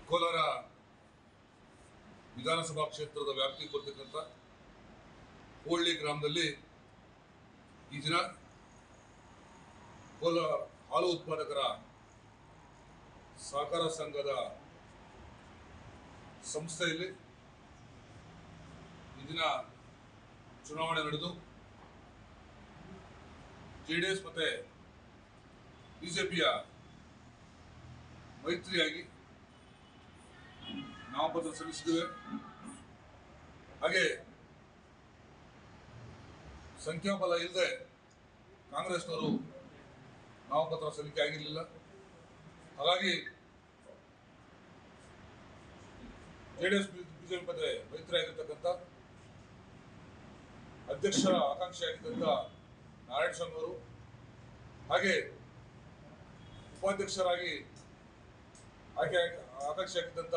ಕೋಲಾರ ವಿಧಾನಸಭಾ ಕ್ಷೇತ್ರದ ವ್ಯಾಪ್ತಿಗೆ ಬರ್ತಕ್ಕಂಥ ಹೋಳ್ಳಿ ಗ್ರಾಮದಲ್ಲಿ ಈ ದಿನ ಕೋಲಾರ ಹಾಲು ಉತ್ಪಾದಕರ ಸಹಕಾರ ಸಂಘದ ಸಂಸ್ಥೆಯಲ್ಲಿ ಈ ದಿನ ಚುನಾವಣೆ ನಡೆದು ಜೆಡಿಎಸ್ ಮತ್ತೆ ಬಿಜೆಪಿಯ ಮೈತ್ರಿಯಾಗಿ ನಾಮಪತ್ರ ಸಲ್ಲಿಸಿದ್ದೇವೆ. ಹಾಗೆ ಸಂಖ್ಯಾಬಲ ಇಲ್ಲದೆ ಕಾಂಗ್ರೆಸ್ನವರು ನಾಮಪತ್ರ ಸಲ್ಲಿಕೆ ಆಗಿರಲಿಲ್ಲ. ಹಾಗಾಗಿ ಜೆಡಿಎಸ್ ಬಿಜೆಪಿ ಮತ್ತೆ ಮೈತ್ರಿ ಆಗಿರ್ತಕ್ಕಂಥ ಅಧ್ಯಕ್ಷರ ಆಕಾಂಕ್ಷಿಯಾಗಿದ್ದಂಥ ನಾರಾಯಣಸ್ವಾಮಿ ಅವರು ಹಾಗೆ ಉಪಾಧ್ಯಕ್ಷರಾಗಿ ಆಕಾಂಕ್ಷಿಯಾಗಿದ್ದಂಥ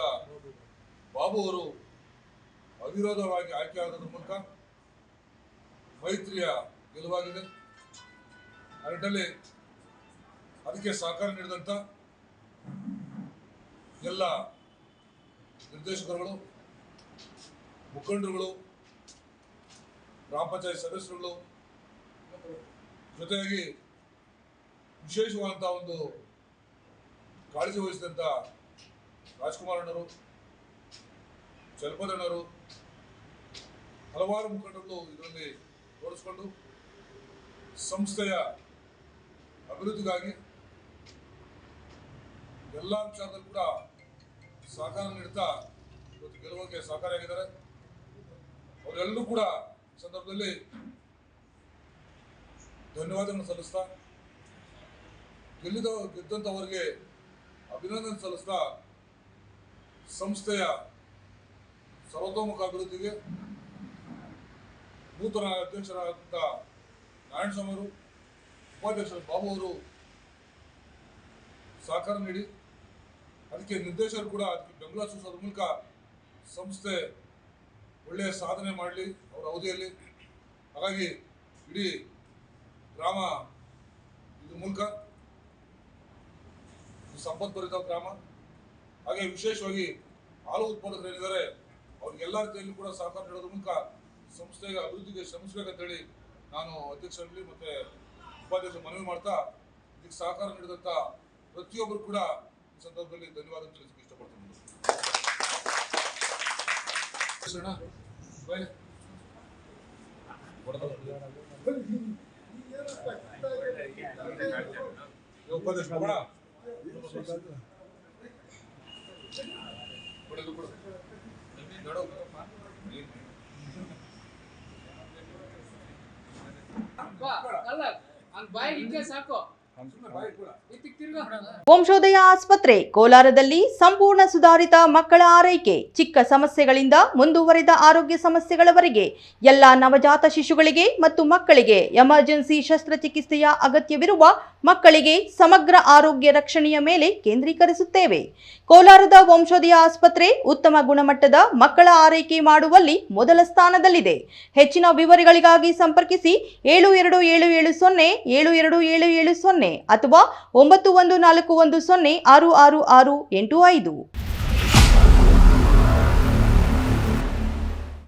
ಬಾಬು ಅವರು ಅವಿರೋಧವಾಗಿ ಆಯ್ಕೆಯಾಗೋದ್ರ ಮೂಲಕ ಮೈತ್ರಿಯ ಗೆಲುವಾಗಿದೆ. ಆ ನಿಟ್ಟಿನಲ್ಲಿ ಅದಕ್ಕೆ ಸಹಕಾರ ನೀಡಿದಂಥ ಎಲ್ಲ ನಿರ್ದೇಶಕರುಗಳು, ಮುಖಂಡರುಗಳು, ಗ್ರಾಮ ಪಂಚಾಯತ್ ಸದಸ್ಯರುಗಳು, ಜೊತೆಯಾಗಿ ವಿಶೇಷವಾದಂಥ ಒಂದು ಕಾಳಜಿ ವಹಿಸಿದಂಥ ರಾಜ್ಕುಮಾರ್ ಅಣ್ಣರು, ಚಲಪದಣ್ಣರು, ಹಲವಾರು ಮುಖಂಡರುಗಳು ಇದರಲ್ಲಿ ತೋರಿಸಿಕೊಂಡು ಸಂಸ್ಥೆಯ ಅಭಿವೃದ್ಧಿಗಾಗಿ ಎಲ್ಲ ವಿಚಾರದಲ್ಲೂ ಕೂಡ ಸಹಕಾರ ನೀಡುತ್ತಾ ಇವತ್ತು ಗೆಲುವಿಗೆ ಸಹಕಾರಿಯಾಗಿದ್ದಾರೆ. ಅವರೆಲ್ಲರೂ ಕೂಡ ಈ ಸಂದರ್ಭದಲ್ಲಿ ಧನ್ಯವಾದಗಳನ್ನು ಸಲ್ಲಿಸ್ತಾ ಗೆದ್ದಂಥವರಿಗೆ ಅಭಿನಂದನೆ ಸಲ್ಲಿಸ್ತಾ ಸಂಸ್ಥೆಯ ಸರ್ವತೋಮುಖ ಅಭಿವೃದ್ಧಿಗೆ ನೂತನ ಅಧ್ಯಕ್ಷರಾದಂಥ ನಾರಾಯಣಸ್ವಾಮಿ ಅವರು, ಉಪಾಧ್ಯಕ್ಷರು ಬಾಬು ಅವರು ಸಹಕಾರ ನೀಡಿ ಅದಕ್ಕೆ ನಿರ್ದೇಶಕರು ಕೂಡ ಅದಕ್ಕೆ ಬೆಂಬಲ ಸೂಚಿಸೋದ್ರ ಮೂಲಕ ಸಂಸ್ಥೆ ಒಳ್ಳೆಯ ಸಾಧನೆ ಮಾಡಲಿ ಅವರ ಅವಧಿಯಲ್ಲಿ. ಹಾಗಾಗಿ ಇಡೀ ಗ್ರಾಮ ಇದ್ರ ಮೂಲಕ ಸಂಪತ್ಭರಿತ ಗ್ರಾಮ, ಹಾಗೆ ವಿಶೇಷವಾಗಿ ಹಾಲು ಉತ್ಪಾದಕರು ಏನಿದ್ದಾರೆ ಅವ್ರಿಗೆಲ್ಲ ರೀತಿಯಲ್ಲಿ ಕೂಡ ಸಹಕಾರ ನೀಡೋದ್ರ ಮೂಲಕ ಸಂಸ್ಥೆಯ ಅಭಿವೃದ್ಧಿಗೆ ಶ್ರಮಿಸಬೇಕಂತೇಳಿ ನಾನು ಅಧ್ಯಕ್ಷರಲ್ಲಿ ಮತ್ತೆ ಉಪಾಧ್ಯಕ್ಷರು ಮನವಿ ಮಾಡ್ತಾ ಇದಕ್ಕೆ ಸಹಕಾರ ನೀಡಿದಂಥ ಪ್ರತಿಯೊಬ್ಬರು ಕೂಡ ಈ ಸಂದರ್ಭದಲ್ಲಿ ಧನ್ಯವಾದ ತಿಳಿಸಕ್ಕೆ ಇಷ್ಟಪಡ್ತೀನಿ. ಉಪಾಧ್ಯಕ್ಷ ವಂಶೋದಯ ಆಸ್ಪತ್ರೆ ಕೋಲಾರದಲ್ಲಿ ಸಂಪೂರ್ಣ ಸುಧಾರಿತ ಮಕ್ಕಳ ಆರೈಕೆ, ಚಿಕ್ಕ ಸಮಸ್ಯೆಗಳಿಂದ ಮುಂದುವರೆದ ಆರೋಗ್ಯ ಸಮಸ್ಯೆಗಳವರೆಗೆ ಎಲ್ಲ ನವಜಾತ ಶಿಶುಗಳಿಗೆ ಮತ್ತು ಮಕ್ಕಳಿಗೆ ಎಮರ್ಜೆನ್ಸಿ ಶಸ್ತ್ರಚಿಕಿತ್ಸೆಯ ಅಗತ್ಯವಿರುವ ಮಕ್ಕಳಿಗೆ ಸಮಗ್ರ ಆರೋಗ್ಯ ರಕ್ಷಣೆಯ ಮೇಲೆ ಕೇಂದ್ರೀಕರಿಸುತ್ತೇವೆ. ಕೋಲಾರದ ವಂಶೋದಯ ಆಸ್ಪತ್ರೆ ಉತ್ತಮ ಗುಣಮಟ್ಟದ ಮಕ್ಕಳ ಆರೈಕೆ ಮಾಡುವಲ್ಲಿ ಮೊದಲ ಸ್ಥಾನದಲ್ಲಿದೆ. ಹೆಚ್ಚಿನ ವಿವರಗಳಿಗಾಗಿ ಸಂಪರ್ಕಿಸಿ 7277072770 ಅಥವಾ 9141066685.